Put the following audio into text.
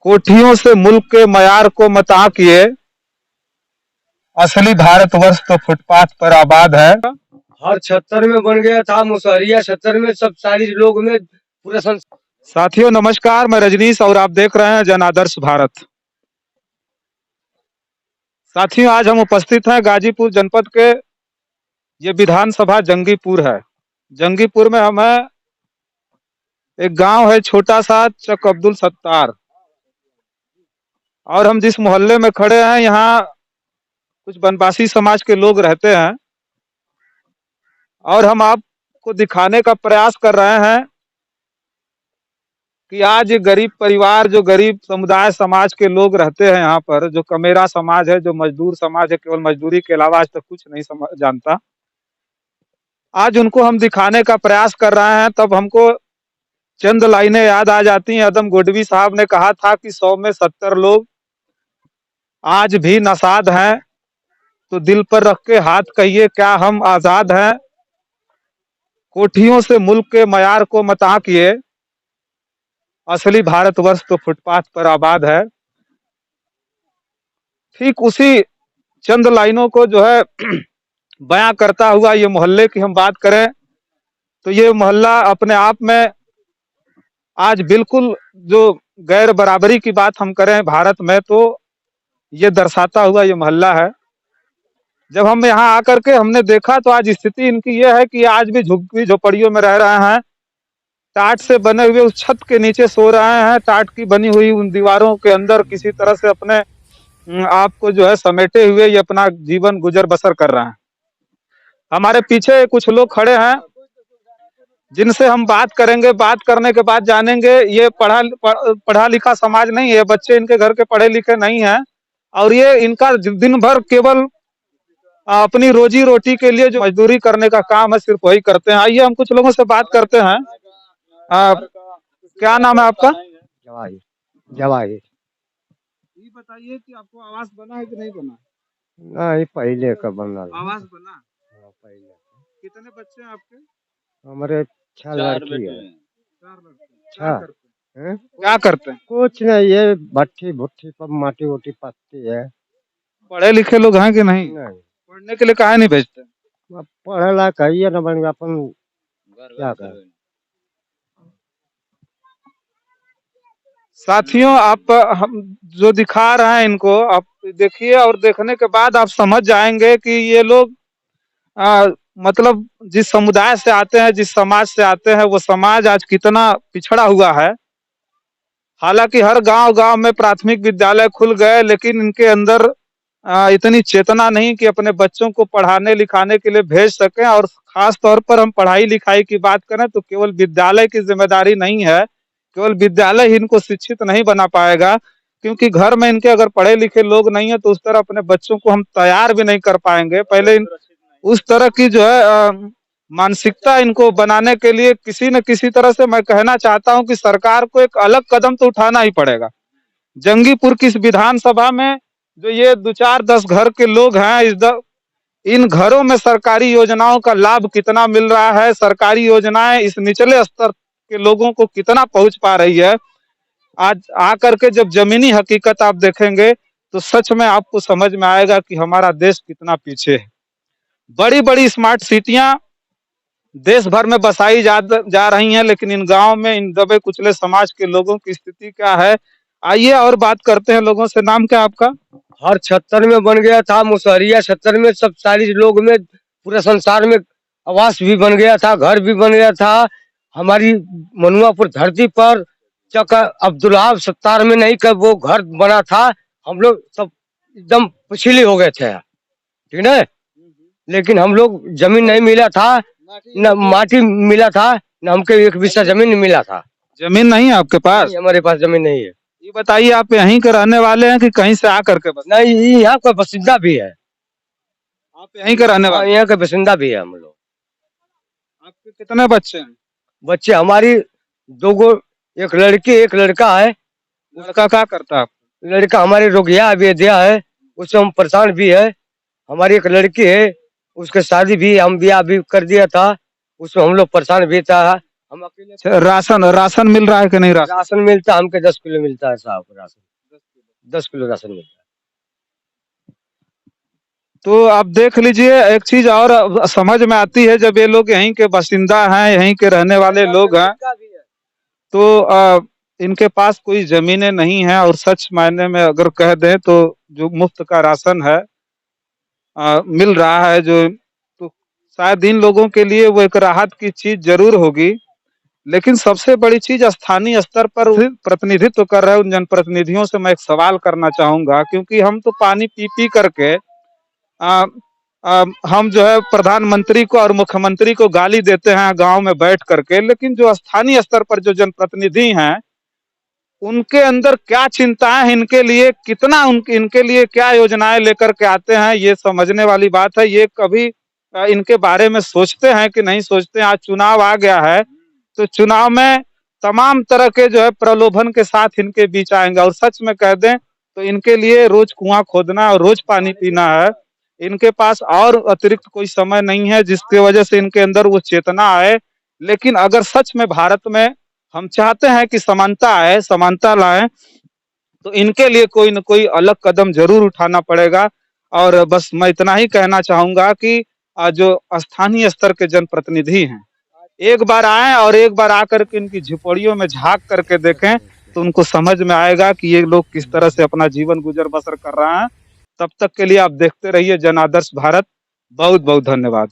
कोठियों से मुल्क के मयार को मता किए, असली भारतवर्ष तो फुटपाथ पर आबाद है। हर छत्तर में बन गया था, मुसहरिया छत्तर में सब सारी लोग में पूरा साथियों नमस्कार, मैं रजनीश और आप देख रहे हैं जन आदर्श भारत। साथियों आज हम उपस्थित हैं गाजीपुर जनपद के, ये विधानसभा जंगीपुर है। जंगीपुर में हमें एक गांव है छोटा सा, चक अब्दुल सत्तार, और हम जिस मोहल्ले में खड़े हैं यहाँ कुछ बनवासी समाज के लोग रहते हैं और हम आपको दिखाने का प्रयास कर रहे हैं कि आज गरीब परिवार, जो गरीब समुदाय समाज के लोग रहते हैं यहाँ पर, जो कमेरा समाज है, जो मजदूर समाज है, केवल मजदूरी के अलावा आज तक कुछ नहीं जानता, आज उनको हम दिखाने का प्रयास कर रहे हैं। तब हमको चंद लाइनें याद आ जाती हैं। आदम गोडवी साहब ने कहा था कि 100 में 70 लोग आज भी नसाद हैं, तो दिल पर रख के हाथ कहिए क्या हम आजाद हैं। कोठियों से मुल्क के मयार को मता किए, असली भारतवर्ष तो फुटपाथ पर आबाद है। ठीक उसी चंद लाइनों को जो है बयां करता हुआ ये मोहल्ले की हम बात करें तो ये मोहल्ला अपने आप में आज बिल्कुल, जो गैर बराबरी की बात हम करें भारत में, तो ये दर्शाता हुआ ये मोहल्ला है। जब हम यहाँ आकर के हमने देखा तो आज स्थिति इनकी ये है कि आज भी झुग्गी झोपड़ियों में रह रहे हैं, टाट से बने हुए उस छत के नीचे सो रहे हैं, टाट की बनी हुई उन दीवारों के अंदर किसी तरह से अपने आपको जो है समेटे हुए ये अपना जीवन गुजर बसर कर रहे हैं। हमारे पीछे कुछ लोग खड़े हैं जिनसे हम बात करेंगे, बात करने के बाद जानेंगे ये पढ़ा लिखा समाज नहीं है, बच्चे इनके घर के पढ़े लिखे नहीं हैं और ये इनका दिन भर केवल अपनी रोजी रोटी के लिए जो मजदूरी करने का काम है सिर्फ वही करते हैं। आइए हम कुछ लोगों से बात करते हैं। क्या नाम है आपका? जवाहिर। ये बताइए कि आपको आवास बना है कि नहीं बना? नहीं, पहले का बना। आवास बना पहले। कितने बच्चे हैं आपके? हमारे 6 लड़की है। 4 लड़के। क्या करते हैं? कुछ नहीं, ये भट्टी भुट्टी पर माटी वोटी पत्ती है। पढ़े लिखे लोग हैं कि नहीं? पढ़ने के लिए काहे नहीं भेजते? पढ़े ला कहिए ना बन अपन क्या कर। साथियों आप हम जो दिखा रहे हैं इनको आप देखिए और देखने के बाद आप समझ जाएंगे कि ये लोग मतलब जिस समुदाय से आते हैं, जिस समाज से आते हैं, वो समाज आज कितना पिछड़ा हुआ है। हालांकि हर गांव-गांव में प्राथमिक विद्यालय खुल गए, लेकिन इनके अंदर इतनी चेतना नहीं कि अपने बच्चों को पढ़ाने लिखाने के लिए भेज सकें। और खास तौर पर हम पढ़ाई लिखाई की बात करें तो केवल विद्यालय की जिम्मेदारी नहीं है, केवल विद्यालय ही इनको शिक्षित नहीं बना पाएगा, क्योंकि घर में इनके अगर पढ़े लिखे लोग नहीं है तो उस तरह अपने बच्चों को हम तैयार भी नहीं कर पाएंगे। पहले उस तरह की जो है मानसिकता इनको बनाने के लिए किसी न किसी तरह से मैं कहना चाहता हूं कि सरकार को एक अलग कदम तो उठाना ही पड़ेगा। जंगीपुर की इस विधानसभा में जो ये 2-4-10 घर के लोग हैं, इन घरों में सरकारी योजनाओं का लाभ कितना मिल रहा है, सरकारी योजनाएं इस निचले स्तर के लोगों को कितना पहुंच पा रही है, आज आकर के जब जमीनी हकीकत आप देखेंगे तो सच में आपको समझ में आएगा कि हमारा देश कितना पीछे है। बड़ी बड़ी स्मार्ट सिटियां देश भर में बसाई जा रही हैं, लेकिन इन गांव में इन दबे कुचले समाज के लोगों की स्थिति क्या है, आइए और बात करते हैं लोगों से। नाम क्या आपका? हर छत्तर में बन गया था, मुसहरिया छत्तर में सब सारी लोग में पूरे संसार में आवास भी बन गया था, घर भी बन गया था। हमारी मनुआपुर धरती पर चक अब्दुल्लाह सत्तार में नहीं कर वो घर बना था, हम लोग सब एकदम पिछले हो गए थे, ठीक है। लेकिन हम लोग जमीन नहीं मिला था, न माटी मिला था, न हमके एक बिस्सा जमीन मिला था। जमीन नहीं है आपके पास? हमारे पास जमीन नहीं है। ये बताइए आप यहीं के रहने वाले हैं कि कहीं से आकर के? नहीं, यहाँ का बासिंदा भी है। आप यहीं के रहने वाले? यहाँ का बासिंदा भी है हम लोग। आपके कितने बच्चे हैं? बच्चे हमारी 2 गो, एक लड़की एक लड़का है। लड़का क्या करता है? लड़का हमारे रोगिया बेदिया है, उससे हम परेशान भी है। हमारी एक लड़की है, उसके शादी भी हम ब्याह भी कर दिया था, उसमें हम लोग परेशान भी था। हम अकेले अच्छा, राशन राशन मिल रहा है कि नहीं राशन? राशन मिलता है, हमके 10 किलो मिलता है साहब राशन। 10 किलो राशन मिलता तो आप देख लीजिए, एक चीज और समझ में आती है, जब ये लोग यहीं के बासिंदा हैं, यहीं के रहने वाले लोग हैं, है। तो इनके पास कोई जमीनें नहीं है, और सच मायने में अगर कह दें तो जो मुफ्त का राशन है मिल रहा है, जो तो शायद इन लोगों के लिए वो एक राहत की चीज जरूर होगी। लेकिन सबसे बड़ी चीज स्थानीय स्तर पर प्रतिनिधित्व कर रहे उन जनप्रतिनिधियों से मैं एक सवाल करना चाहूंगा, क्योंकि हम तो पानी पी पी करके आ, हम जो है प्रधानमंत्री को और मुख्यमंत्री को गाली देते हैं गांव में बैठ करके, लेकिन जो स्थानीय स्तर पर जो जनप्रतिनिधि हैं उनके अंदर क्या चिंताएं, इनके लिए कितना इनके लिए क्या योजनाएं लेकर के आते हैं, ये समझने वाली बात है। ये कभी इनके बारे में सोचते हैं कि नहीं सोचते हैं? आज चुनाव आ गया है, तो चुनाव में तमाम तरह के जो है प्रलोभन के साथ इनके बीच आएंगे, और सच में कह दें तो इनके लिए रोज कुआं खोदना और रोज पानी पीना है। इनके पास और अतिरिक्त कोई समय नहीं है जिसकी वजह से इनके अंदर वो चेतना आए। लेकिन अगर सच में भारत में हम चाहते हैं कि समानता आए, समानता लाएं, तो इनके लिए कोई न कोई अलग कदम जरूर उठाना पड़ेगा। और बस मैं इतना ही कहना चाहूंगा कि जो स्थानीय स्तर के जनप्रतिनिधि हैं, एक बार आए और एक बार आकर के इनकी झुपड़ियों में झांक करके देखें, तो उनको समझ में आएगा कि ये लोग किस तरह से अपना जीवन गुजर बसर कर रहे हैं। तब तक के लिए आप देखते रहिए जन आदर्श भारत। बहुत बहुत धन्यवाद।